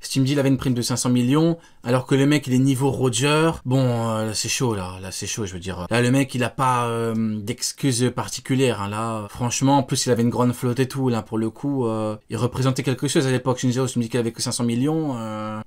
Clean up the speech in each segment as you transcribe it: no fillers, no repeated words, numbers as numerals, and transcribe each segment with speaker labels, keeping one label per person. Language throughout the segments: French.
Speaker 1: Si tu me dis il avait une prime de 500 millions, alors que le mec il est niveau Roger, bon, là c'est chaud là c'est chaud, je veux dire. Là le mec il a pas d'excuses particulières, hein, là. Franchement, en plus il avait une grande flotte et tout, là pour le coup, il représentait quelque chose à l'époque. Shin Jao, tu me dis qu'il avait que 500 millions,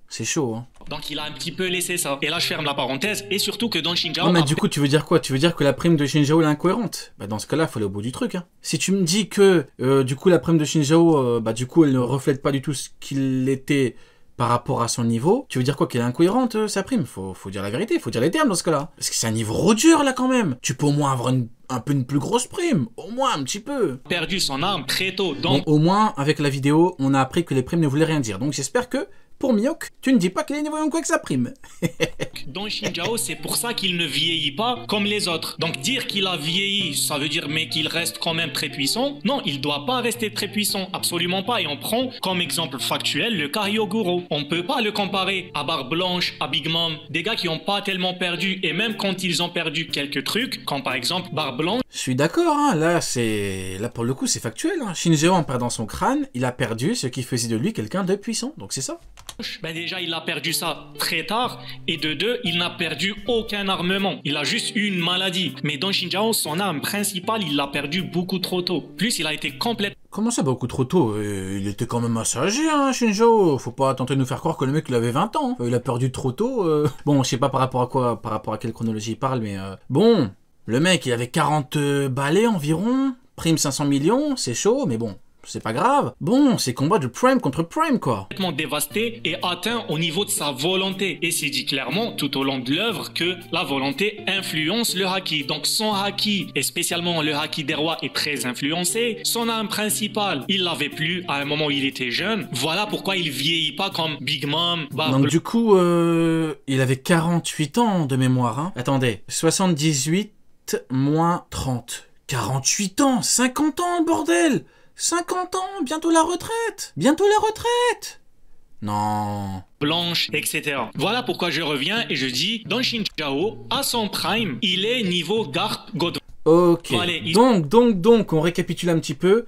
Speaker 1: c'est chaud, hein.
Speaker 2: Donc il a un petit peu laissé ça. Et là je ferme la parenthèse, et surtout que dans Shin Jao...
Speaker 1: Non mais du coup tu veux dire quoi? Tu veux dire que la prime de Shin Jao est incohérente? Bah dans ce cas-là, faut aller au bout du truc, hein. Si tu me dis que du coup la prime de Shin Jao, bah du coup elle ne reflète pas du tout ce qu'il était par rapport à son niveau, tu veux dire quoi? Qu'elle est incohérente sa prime? Faut dire la vérité, faut dire les termes dans ce cas-là. Parce que c'est un niveau Roger là quand même. Tu peux au moins avoir un peu une plus grosse prime, au moins un petit peu.
Speaker 2: Perdu son arme très tôt,
Speaker 1: Bon,
Speaker 2: donc...
Speaker 1: au moins avec la vidéo, on a appris que les primes ne voulaient rien dire. Donc j'espère que pour Mihawk, tu ne dis pas qu'il est niveau Yonko avec sa prime.
Speaker 2: Dans Shin Jao, c'est pour ça qu'il ne vieillit pas comme les autres. Donc dire qu'il a vieilli, ça veut dire mais qu'il reste quand même très puissant. Non, il doit pas rester très puissant, absolument pas. Et on prend comme exemple factuel le cas Hyoguro. On peut pas le comparer à Barbe Blanche, à Big Mom, des gars qui ont pas tellement perdu. Et même quand ils ont perdu quelques trucs, comme par exemple Barbe Blanche.
Speaker 1: Je suis d'accord, hein. Là pour le coup c'est factuel, hein. Shin Jao en perdant son crâne, il a perdu ce qui faisait de lui quelqu'un de puissant. Donc c'est ça.
Speaker 2: Ben déjà il a perdu ça très tard, et de deux, il n'a perdu aucun armement, il a juste eu une maladie. Mais dans Shin Jao, son arme principale, il l'a perdu beaucoup trop tôt. Plus il a été complètement...
Speaker 1: Comment ça beaucoup trop tôt? Il était quand même assez âgé, hein, Shin Jao. Faut pas tenter de nous faire croire que le mec il avait 20 ans. Il a perdu trop tôt. Bon, je sais pas par rapport à quoi, par rapport à quelle chronologie il parle, mais bon, le mec il avait 40 balais environ, prime 500 millions, c'est chaud, mais bon. C'est pas grave. Bon, c'est combat de Prime contre Prime, quoi.
Speaker 2: Complètement dévasté et atteint au niveau de sa volonté. Et c'est dit clairement tout au long de l'œuvre que la volonté influence le haki. Donc son haki, et spécialement le haki des rois, est très influencé. Son arme principale, il l'avait plus à un moment où il était jeune. Voilà pourquoi il vieillit pas comme Big Mom,
Speaker 1: Donc du coup, il avait 48 ans de mémoire, hein. Attendez, 78 moins 30. 48 ans, 50 ans, bordel! 50 ans, bientôt la retraite. Bientôt la retraite. Non.
Speaker 2: Blanche, etc. Voilà pourquoi je reviens et je dis, dans Shin Jao, à son prime, il est niveau Garp God.
Speaker 1: Ok.
Speaker 2: Allez,
Speaker 1: Donc, on récapitule un petit peu.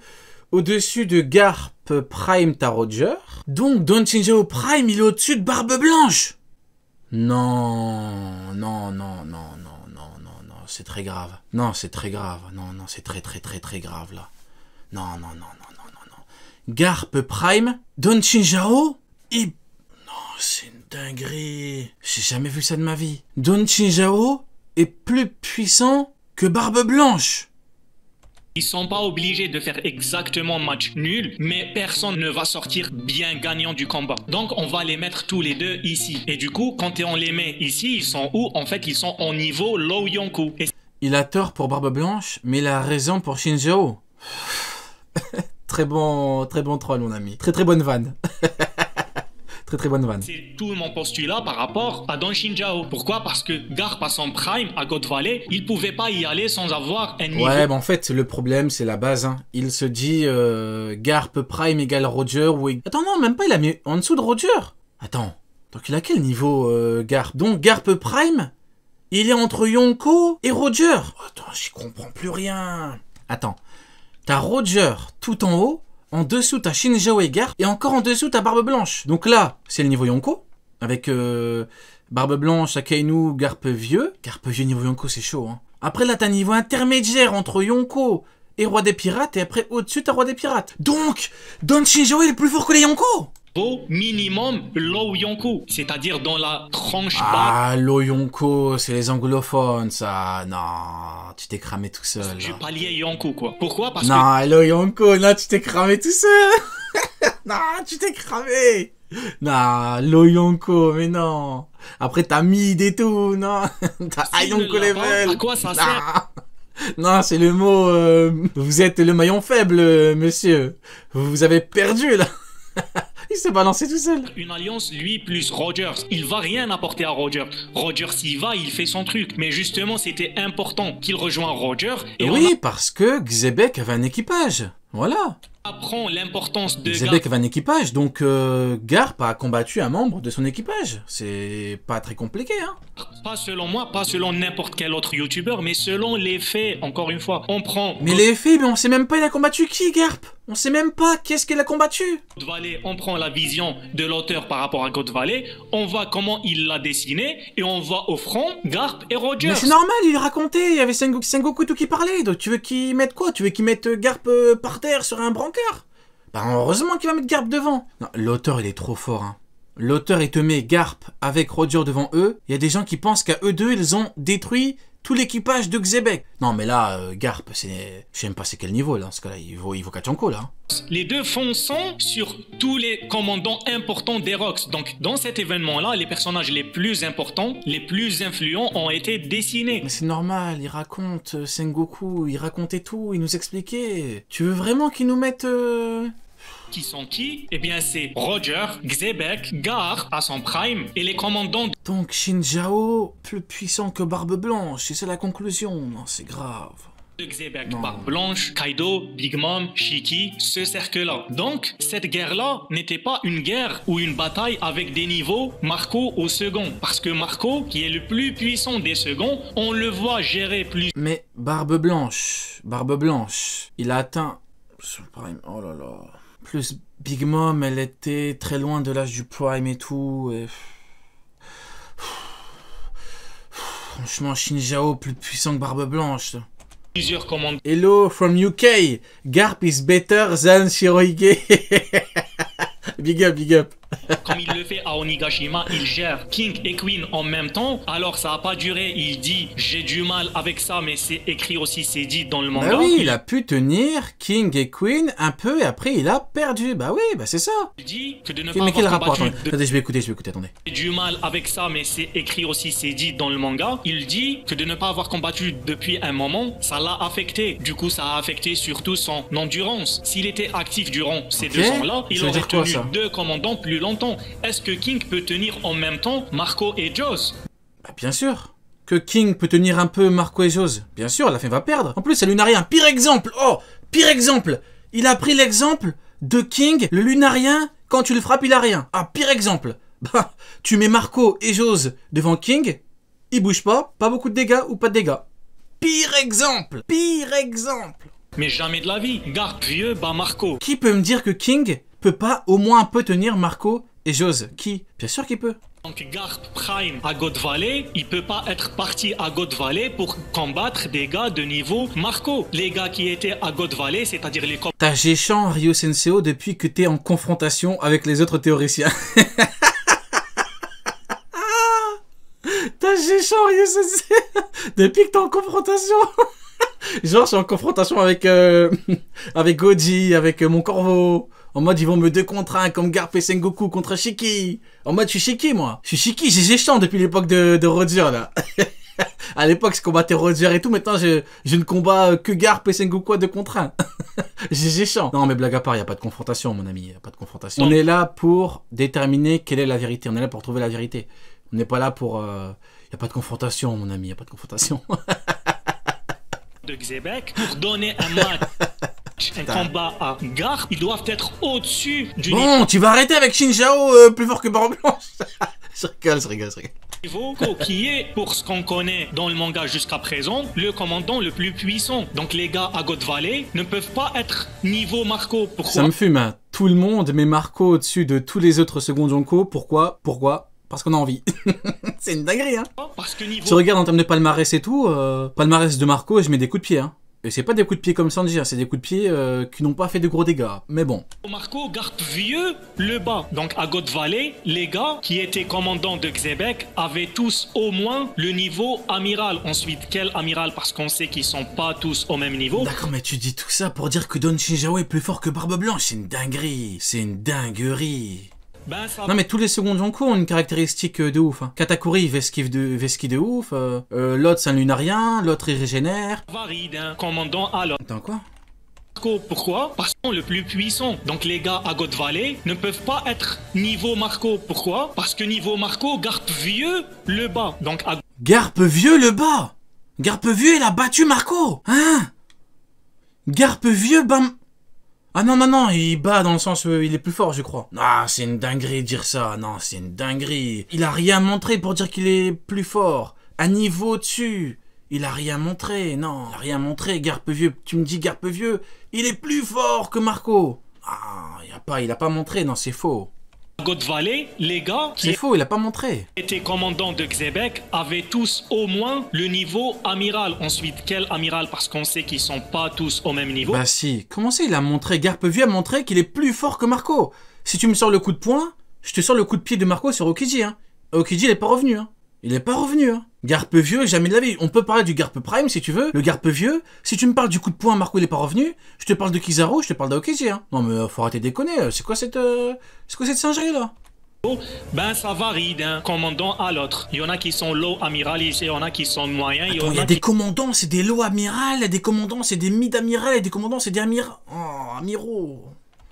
Speaker 1: Au-dessus de Garp Prime, t'as Roger. Donc, dans Shin Jao Prime, il est au-dessus de Barbe Blanche. Non, c'est très grave. Non, c'est très grave. Non, c'est très grave, là. Non. Garp Prime, Don Shin Jao et... Non, c'est une dinguerie. J'ai jamais vu ça de ma vie. Don Shin Jao est plus puissant que Barbe Blanche.
Speaker 2: Ils sont pas obligés de faire exactement match nul, mais personne ne va sortir bien gagnant du combat. Donc on va les mettre tous les deux ici. Et du coup, quand on les met ici, ils sont où? En fait, ils sont au niveau Low Yonkou.
Speaker 1: Il a tort pour Barbe Blanche, mais il a raison pour Shin Jao. Très bon troll, mon ami. Très bonne vanne. très bonne vanne.
Speaker 2: C'est tout mon postulat par rapport à Don Shin Jao. Pourquoi? Parce que Garp à son prime, à God Valley, il pouvait pas y aller sans avoir un niveau...
Speaker 1: Ouais, bah en fait, le problème, c'est la base, hein. Il se dit Garp Prime égale Roger ou... Attends, non, même pas, il a mis en dessous de Roger. Attends, donc il a quel niveau Garp? Donc Garp Prime, il est entre Yonko et Roger. Attends, j'y comprends plus rien. Attends. T'as Roger tout en haut, en dessous t'as Shin Jao et Garp, et encore en dessous t'as Barbe Blanche. Donc là, c'est le niveau Yonko, avec Barbe Blanche, Akainu, Garp vieux. Garp vieux niveau Yonko, c'est chaud, hein. Après là, t'as un niveau intermédiaire entre Yonko et Roi des Pirates, et après au-dessus t'as Roi des Pirates. Donc, Don Shin Jao est le plus fort que les Yonko.
Speaker 2: Au minimum Low Yonkou, c'est-à-dire dans la tranche basse.
Speaker 1: Ah, Low Yonko, c'est les anglophones, ça. Non, tu t'es cramé tout seul.
Speaker 2: Du palier Yonkou, quoi. Pourquoi? Parce que...
Speaker 1: Non, Low Yonko, là, tu t'es cramé tout seul. Non, tu t'es cramé. Non, Low Yonko, mais non. Après, t'as mid et tout, non. T'as Yonko level.
Speaker 2: À quoi ça sert?
Speaker 1: Non, c'est le mot... vous êtes le maillon faible, monsieur. Vous avez perdu, là. Il s'est balancé tout seul.
Speaker 2: Une alliance, lui, plus Rogers. Il va rien apporter à Rogers. Rogers, s'il va, il fait son truc. Mais justement, c'était important qu'il rejoigne Rogers.
Speaker 1: Et oui, parce que Xebec avait un équipage. Voilà.
Speaker 2: apprend l'importance de
Speaker 1: Xebec avait un équipage, donc Garp a combattu un membre de son équipage. C'est pas très compliqué, hein.
Speaker 2: Pas selon moi, pas selon n'importe quel autre youtubeur, mais selon les faits, encore une fois. On prend
Speaker 1: Mais les faits, mais on sait même pas il a combattu qui, Garp. On sait même pas qu'est-ce qu'il a combattu.
Speaker 2: God Valley, on prend la vision de l'auteur par rapport à God Valley, on voit comment il l'a dessiné, et on voit au front Garp et Rogers.
Speaker 1: Mais c'est normal, il racontait, il y avait Sengoku tout qui parlait, donc tu veux qu'il mette quoi? Tu veux qu'il mette Garp par terre sur un brancard? Bah heureusement qu'il va mettre Garp devant. Non, l'auteur il est trop fort, hein. L'auteur il te met Garp avec Roger devant eux, il y a des gens qui pensent qu'à eux deux ils ont détruit tout l'équipage de Xebec. Non mais là, Garp, c'est... Je sais même pas c'est quel niveau là, en ce cas-là, il vaut Kachanko là.
Speaker 2: Les deux font sang sur tous les commandants importants d'Erox. Donc, dans cet événement-là, les personnages les plus importants, les plus influents ont été dessinés.
Speaker 1: Mais c'est normal, il raconte Sengoku, il racontait tout, il nous expliquait. Tu veux vraiment qu'il nous mette...
Speaker 2: Qui sont qui? Eh bien, c'est Roger, Xebec, Gar à son prime et les commandants
Speaker 1: Donc Shinjao, plus puissant que Barbe Blanche, c'est ça la conclusion. Non, c'est grave.
Speaker 2: de Xebec,
Speaker 1: Non.
Speaker 2: Barbe Blanche, Kaido, Big Mom, Shiki, ce cercle-là. Donc, cette guerre-là n'était pas une guerre ou une bataille avec des niveaux Marco au second. Parce que Marco, qui est le plus puissant des seconds, on le voit gérer plus.
Speaker 1: Mais Barbe Blanche, il a atteint... son prime, oh là là... Plus Big Mom, elle était très loin de l'âge du prime et tout, et... Franchement, Shinjao plus puissant que Barbe Blanche.
Speaker 2: Plusieurs commandants.
Speaker 1: Hello from UK. Garp is better than Shirohige. Big up, big up.
Speaker 2: Comme il le fait à Onigashima, il gère King et Queen en même temps. Alors ça a pas duré, il dit j'ai du mal avec ça, mais c'est écrit aussi, c'est dit dans le manga.
Speaker 1: Bah oui, il a pu tenir King et Queen un peu et après il a perdu. Bah oui, bah c'est ça.
Speaker 2: Il dit que de ne
Speaker 1: Mais
Speaker 2: pas
Speaker 1: quel
Speaker 2: avoir
Speaker 1: rapport?
Speaker 2: combattu
Speaker 1: Attendez, je vais écouter, attendez.
Speaker 2: J'ai du mal avec ça, mais c'est écrit aussi, c'est dit dans le manga. Il dit que de ne pas avoir combattu depuis un moment, ça l'a affecté. Du coup, ça a affecté surtout son endurance. S'il était actif durant ces
Speaker 1: Ok.
Speaker 2: 2 ans-là, il
Speaker 1: Ça veut
Speaker 2: aurait
Speaker 1: dire quoi,
Speaker 2: tenu
Speaker 1: ça
Speaker 2: 2 commandants plus longtemps. Est-ce que King peut tenir en même temps Marco et Joss?
Speaker 1: Bah bien sûr. Que King peut tenir un peu Marco et Jose. Bien sûr, à la fin il va perdre. En plus, c'est Lunarien. Pire exemple. Oh, pire exemple. Il a pris l'exemple de King, le Lunarien, quand tu le frappes, il a rien. Ah, pire exemple. Bah, tu mets Marco et Jose devant King, il bouge pas beaucoup de dégâts ou pas de dégâts. Pire exemple. Pire exemple.
Speaker 2: Mais jamais de la vie. Garp vieux bat Marco.
Speaker 1: Qui peut me dire que King peut pas au moins un peu tenir Marco et Jose? Qui? Bien sûr qu'il peut.
Speaker 2: Donc Garp Prime à God Valley, il peut pas être parti à God Valley pour combattre des gars de niveau Marco. Les gars qui étaient à God Valley, c'est-à-dire les
Speaker 1: T'as Géchant Ryo Senseo depuis que t'es en confrontation avec les autres théoriciens. T'as Géchant Ryo Senseo depuis que t'es en confrontation. Genre, je suis en confrontation avec avec Goji, avec mon corbeau. En mode, ils vont me 2 contre 1 comme Garp et Sengoku contre Shiki. En mode, je suis Shiki, moi. Je suis Shiki, j'ai Géchant depuis l'époque de Roger, là. À l'époque, je combattais Roger et tout. Maintenant, je ne combats que Garp et Sengoku à 2 contre 1. J'ai Géchant. Non, mais blague à part, il n'y a pas de confrontation, mon ami. Il n'y a pas de confrontation. On est là pour déterminer quelle est la vérité. On est là pour trouver la vérité. On n'est pas là pour... Il n'y a pas de confrontation, mon ami. Il n'y a pas de confrontation.
Speaker 2: de Xebec pour donner un match. Un combat à Garp, ils doivent être au-dessus du
Speaker 1: Bon, tu vas arrêter avec Shinjao plus fort que Barbe Blanche. Je rigole.
Speaker 2: niveau qui est, pour ce qu'on connaît dans le manga jusqu'à présent, le commandant le plus puissant. Donc les gars à God Valley ne peuvent pas être niveau Marco. Pourquoi?
Speaker 1: Ça me fume, hein. Tout le monde met Marco au-dessus de tous les autres seconds Jonko. Pourquoi? Parce qu'on a envie. C'est une dinguerie, hein.
Speaker 2: Parce que niveau
Speaker 1: Tu regardes en termes de palmarès et tout, palmarès de Marco, et je mets des coups de pied, hein. Et c'est pas des coups de pied comme Sanji, hein, c'est des coups de pied qui n'ont pas fait de gros dégâts. Mais bon.
Speaker 2: Marco, Garp vieux, le bas. Donc à God Valley, les gars qui étaient commandants de Xebec avaient tous au moins le niveau amiral. Ensuite, quel amiral? Parce qu'on sait qu'ils sont pas tous au même niveau.
Speaker 1: D'accord, mais tu dis tout ça pour dire que Don Shinjao est plus fort que Barbe Blanche. C'est une dinguerie. C'est une dinguerie.
Speaker 2: Ben, ça
Speaker 1: Non mais tous les secondes Jonko ont une caractéristique de ouf. Hein. Katakuri vesquive de ouf. L'autre c'est un lunarien, l'autre il régénère.
Speaker 2: varie d'un commandant à l'autre.
Speaker 1: Attends quoi?
Speaker 2: Marco, pourquoi? Parce qu'ils sont le plus puissant. Donc les gars à God Valley ne peuvent pas être niveau Marco. Pourquoi? Parce que niveau Marco, Garp vieux, le bas. Donc à
Speaker 1: Garp vieux le bas. Garp vieux il a battu Marco. Hein? Garp vieux bam. Ah non, non, non, il bat dans le sens il est plus fort, je crois. Ah, c'est une dinguerie de dire ça. Non, c'est une dinguerie. Il a rien montré pour dire qu'il est plus fort. Un niveau au-dessus. Il a rien montré. Non, il a rien montré. Garpevieux, tu me dis Garpevieux, il est plus fort que Marco. Ah, il a pas montré. Non, c'est faux.
Speaker 2: God Valley, les gars
Speaker 1: C'est
Speaker 2: qui
Speaker 1: faux, il a pas montré.
Speaker 2: étaient commandants de Xebec avaient tous au moins le niveau amiral. Ensuite, quel amiral? Parce qu'on sait qu'ils sont pas tous au même niveau.
Speaker 1: Bah si, comment ça il a montré? Garpevieux a montré qu'il est plus fort que Marco. Si tu me sors le coup de poing, je te sors le coup de pied de Marco sur Aokiji, hein. Aokiji, il est pas revenu, hein. Il est pas revenu, hein. Garpevieux, jamais de la vie. On peut parler du Garpe Prime si tu veux. Le Garpevieux, si tu me parles du coup de poing, Marco il est pas revenu. Je te parle de Kizaru, je te parle d'Aokiji, hein. Non mais faut arrêter de déconner. C'est quoi cette singerie là?
Speaker 2: Ben ça varie d'un commandant à l'autre. Il y en a qui sont low amiral, il y en a qui sont moyens,
Speaker 1: Attends, il y a des commandants, c'est des low amiral, il y a des commandants, c'est des mid amiral, et des commandants, c'est des amiraux.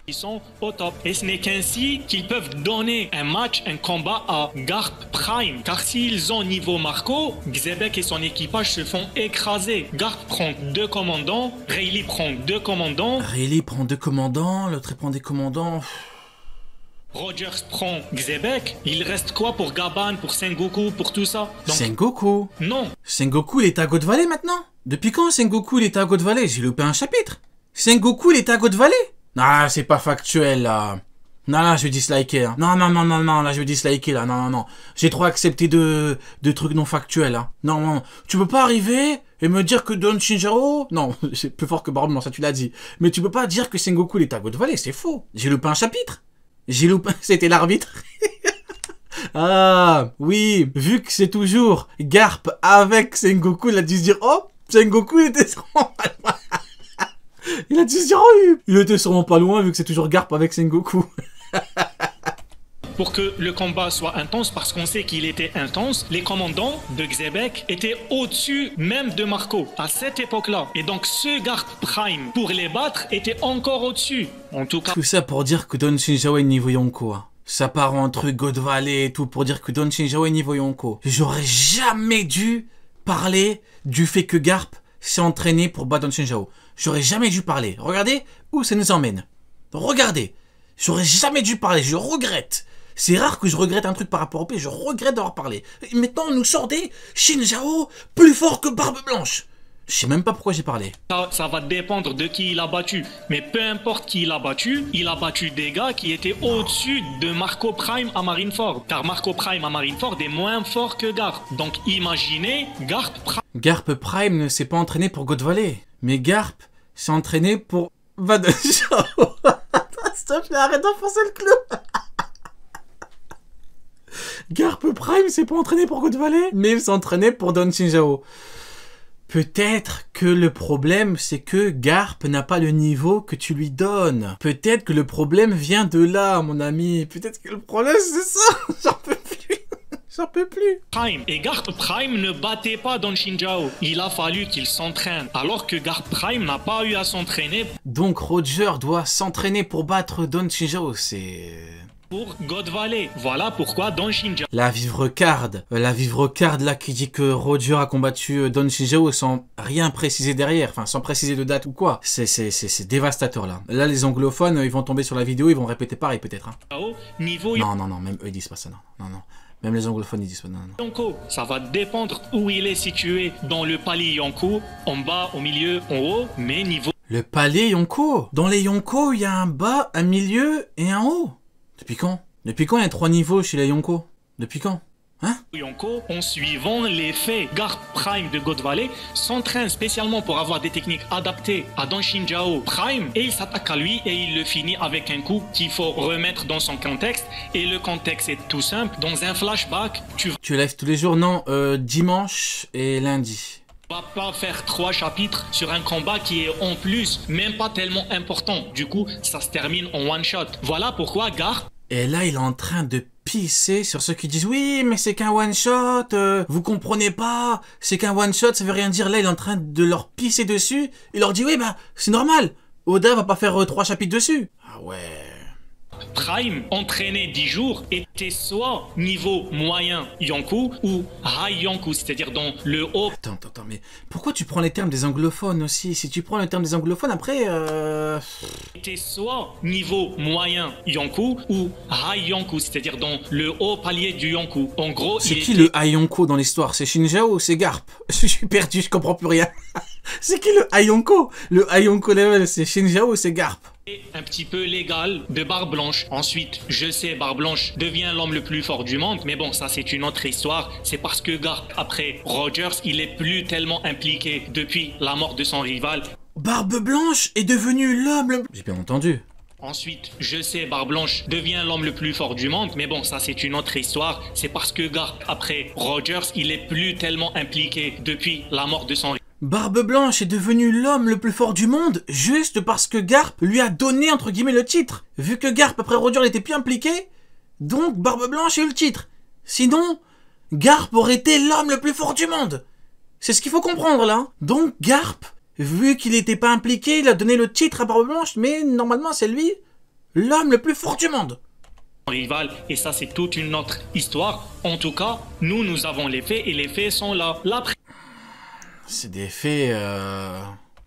Speaker 2: qui sont au top. Et ce n'est qu'ainsi qu'ils peuvent donner un match, un combat à Garp Prime. Car s'ils ont niveau Marco, Xebec et son équipage se font écraser. Garp prend 2 commandants, Rayleigh prend 2 commandants.
Speaker 1: Rayleigh prend 2 commandants, l'autre il prend des commandants.
Speaker 2: Rogers prend Xebec. Il reste quoi pour Gaban, pour Sengoku, pour tout ça? Donc,
Speaker 1: Sengoku.
Speaker 2: non.
Speaker 1: Sengoku il est à God Valley maintenant? Depuis quand Sengoku il est à God Valley? J'ai loupé un chapitre. Sengoku il est à God Valley? Ah, c'est pas factuel, là. Non, là, je vais disliker, hein. Non, là, je vais disliker, là. Non. J'ai trop accepté de trucs non factuels, hein. Non. Tu peux pas arriver et me dire que Don Shinjaro... Non, c'est plus fort que Baron, ça tu l'as dit. Mais tu peux pas dire que Sengoku, il est à God Valley, c'est faux. J'ai loupé un chapitre. C'était l'arbitre. Ah, oui. Vu que c'est toujours Garp avec Sengoku, il a dû se dire, oh, Sengoku, il était sûrement pas loin. Il a dû se dire, oh, il était sûrement pas loin, vu que c'est toujours Garp avec Sengoku.
Speaker 2: Pour que le combat soit intense, parce qu'on sait qu'il était intense, les commandants de Xebec étaient au-dessus même de Marco, à cette époque-là. Et donc ce Garp Prime, pour les battre, était encore au-dessus. En tout cas...
Speaker 1: Tout ça pour dire que Don Shinjao est niveau Yonko. Hein. Ça part en truc God Valley et tout, pour dire que Don Shinjao est niveau Yonko. J'aurais jamais dû parler du fait que Garp s'est entraîné pour battre Don Shinjao. J'aurais jamais dû parler. Regardez où ça nous emmène. Regardez. J'aurais jamais dû parler, je regrette. C'est rare que je regrette un truc par rapport au pays, je regrette d'avoir parlé. Et maintenant, on nous sort des Shinjao plus fort que Barbe Blanche. Je sais même pas pourquoi j'ai parlé.
Speaker 2: Ça va dépendre de qui il a battu. Mais peu importe qui il a battu des gars qui étaient au-dessus de Marco Prime à Marineford. Car Marco Prime à Marineford est moins fort que Garp. Donc imaginez Garp Prime.
Speaker 1: Garp Prime ne s'est pas entraîné pour God Valley. Mais Garp s'est entraîné pour Vadon Shao. S'il te plaît, arrête d'enfoncer le clou. Garp Prime s'est pas entraîné pour God Valley, mais il s'est entraîné pour Don Shinjao. Peut-être que le problème, c'est que Garp n'a pas le niveau que tu lui donnes. Peut-être que le problème vient de là, mon ami. Peut-être que le problème, c'est ça. J'en peux plus. J'en peux plus.
Speaker 2: Prime. Et Garp Prime ne battait pas Don Shinjao. Il a fallu qu'il s'entraîne. Alors que Garp Prime n'a pas eu à s'entraîner.
Speaker 1: Donc Roger doit s'entraîner pour battre Don Shinjao. C'est...
Speaker 2: pour God Valley. Voilà pourquoi Don Shinjao...
Speaker 1: La vivre card là qui dit que Roger a combattu Don Shinjao sans rien préciser derrière, enfin sans préciser de date ou quoi. C'est dévastateur là. Là les anglophones ils vont tomber sur la vidéo, ils vont répéter pareil peut-être. Hein.
Speaker 2: Niveau...
Speaker 1: Non, même eux ils disent pas ça, non. Même les anglophones ils disent pas non.
Speaker 2: Yonko, ça va dépendre où il est situé dans le palier Yonko, en bas, au milieu, en haut, mais niveau...
Speaker 1: Le palais Yonko. Dans les Yonko il y a un bas, un milieu et un haut. Depuis quand il y a 3 niveaux chez les Yonko? Depuis quand? Hein?
Speaker 2: Yonko, en suivant les faits, Garp Prime de God Valley s'entraîne spécialement pour avoir des techniques adaptées à Don Shinjao Prime et il s'attaque à lui et il le finit avec un coup qu'il faut remettre dans son contexte. Et le contexte est tout simple. Dans un flashback,
Speaker 1: tu lèves tous les jours? Non, dimanche et lundi.
Speaker 2: Va pas faire 3 chapitres sur un combat qui est en plus même pas tellement important. Du coup, ça se termine en one shot. Voilà pourquoi Garp...
Speaker 1: Et là, il est en train de pisser sur ceux qui disent « Oui, mais c'est qu'un one-shot, vous comprenez pas, c'est qu'un one-shot, ça veut rien dire. » Là, il est en train de leur pisser dessus. Il leur dit « Oui, bah, c'est normal. Oda va pas faire 3 chapitres dessus. » Ah ouais...
Speaker 2: Garp Prime, entraîné 10 jours, était soit niveau moyen Yonkou ou high Yonkou, c'est-à-dire dans le haut.
Speaker 1: Attends, mais pourquoi tu prends les termes des anglophones aussi? Si tu prends les termes des anglophones, après...
Speaker 2: Était soit niveau moyen Yonkou ou high Yonkou, c'est-à-dire dans le haut palier du Yonkou. En gros,
Speaker 1: c'est qui le Ayonko dans l'histoire? C'est Shinjao ou c'est Garp? Je suis perdu, je comprends plus rien. C'est qui le Ayonko? Le Ayonko level, c'est Shinjao ou c'est Garp?
Speaker 2: Un petit peu légal de Barbe Blanche. Ensuite, je sais, Barbe Blanche devient l'homme le plus fort du monde, mais bon, ça c'est une autre histoire. C'est parce que Garp, après Rogers, il est plus tellement impliqué depuis la mort de son rival.
Speaker 1: Barbe Blanche est devenu l'homme le... J'ai bien entendu.
Speaker 2: Ensuite, je sais, Barbe Blanche devient l'homme le plus fort du monde, mais bon, ça c'est une autre histoire. C'est parce que Garp, après Rogers, il est plus tellement impliqué depuis la mort de son rival.
Speaker 1: Barbe Blanche est devenu l'homme le plus fort du monde juste parce que Garp lui a donné entre guillemets le titre. Vu que Garp après Roger n'était plus impliqué, donc Barbe Blanche a eu le titre. Sinon, Garp aurait été l'homme le plus fort du monde. C'est ce qu'il faut comprendre là. Donc Garp, vu qu'il n'était pas impliqué, il a donné le titre à Barbe Blanche, mais normalement c'est lui l'homme le plus fort du monde.
Speaker 2: Rival, et ça c'est toute une autre histoire. En tout cas, nous avons les faits et les faits sont là. La
Speaker 1: c'est des faits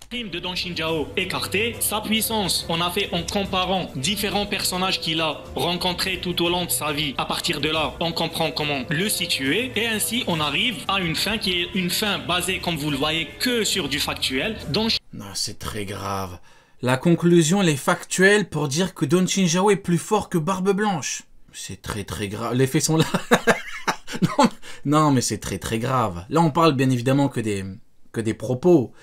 Speaker 2: prime de Don Shinjao écarté, sa puissance, on a fait en comparant différents personnages qu'il a rencontrés tout au long de sa vie. À partir de là, on comprend comment le situer et ainsi on arrive à une fin qui est une fin basée, comme vous le voyez, que sur du factuel. Non,
Speaker 1: c'est très grave. La conclusion, elle est factuelle pour dire que Don Shinjao est plus fort que Barbe Blanche. C'est très grave. Les faits sont là. non, mais c'est très grave. Là, on parle bien évidemment que des propos.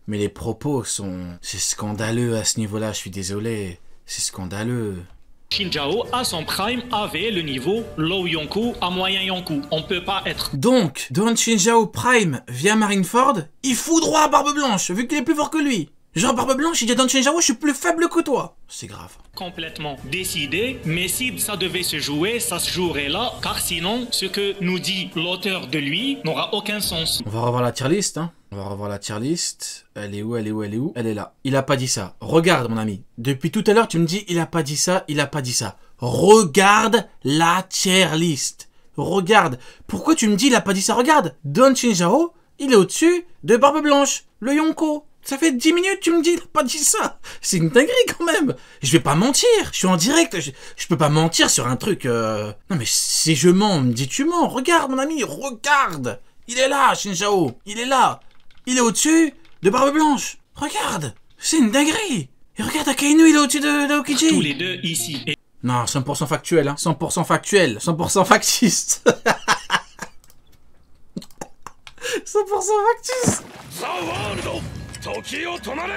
Speaker 1: Mais les propos sont... C'est scandaleux à ce niveau-là, je suis désolé. C'est scandaleux.
Speaker 2: Shinjao, à son prime, avait le niveau low Yonkou à moyen Yonkou. On peut pas être...
Speaker 1: Donc, Don Shinjao Prime via Marineford, il fout droit à Barbe Blanche, vu qu'il est plus fort que lui. Genre Barbe Blanche, il dit à Don Shinjao, je suis plus faible que toi. C'est grave.
Speaker 2: Complètement décidé, mais si ça devait se jouer, ça se jouerait là, car sinon, ce que nous dit l'auteur de lui n'aura aucun sens.
Speaker 1: On va revoir la tier list, hein. On va revoir la tier list. Elle est où? Elle est là. Il a pas dit ça. Regarde, mon ami. Depuis tout à l'heure, tu me dis, il a pas dit ça, il a pas dit ça. Regarde la tier list. Regarde. Pourquoi tu me dis, il a pas dit ça? Regarde. Don Shinjao, il est au-dessus de Barbe Blanche, le Yonko. Ça fait 10 minutes, tu me dis, il a pas dit ça. C'est une dinguerie quand même. Je vais pas mentir. Je suis en direct. Je peux pas mentir sur un truc. Non mais si je mens, on me dit tu mens. Regarde mon ami, regarde. Il est là, Shinjao. Il est là. Il est au-dessus de Barbe Blanche. Regarde. C'est une dinguerie. Et regarde Akainu, il est au-dessus de Aokiji.
Speaker 2: Tous les deux ici.
Speaker 1: Non, 100% factuel, hein. 100% factuel. 100% factice. 100% factice.
Speaker 3: 時を止まれ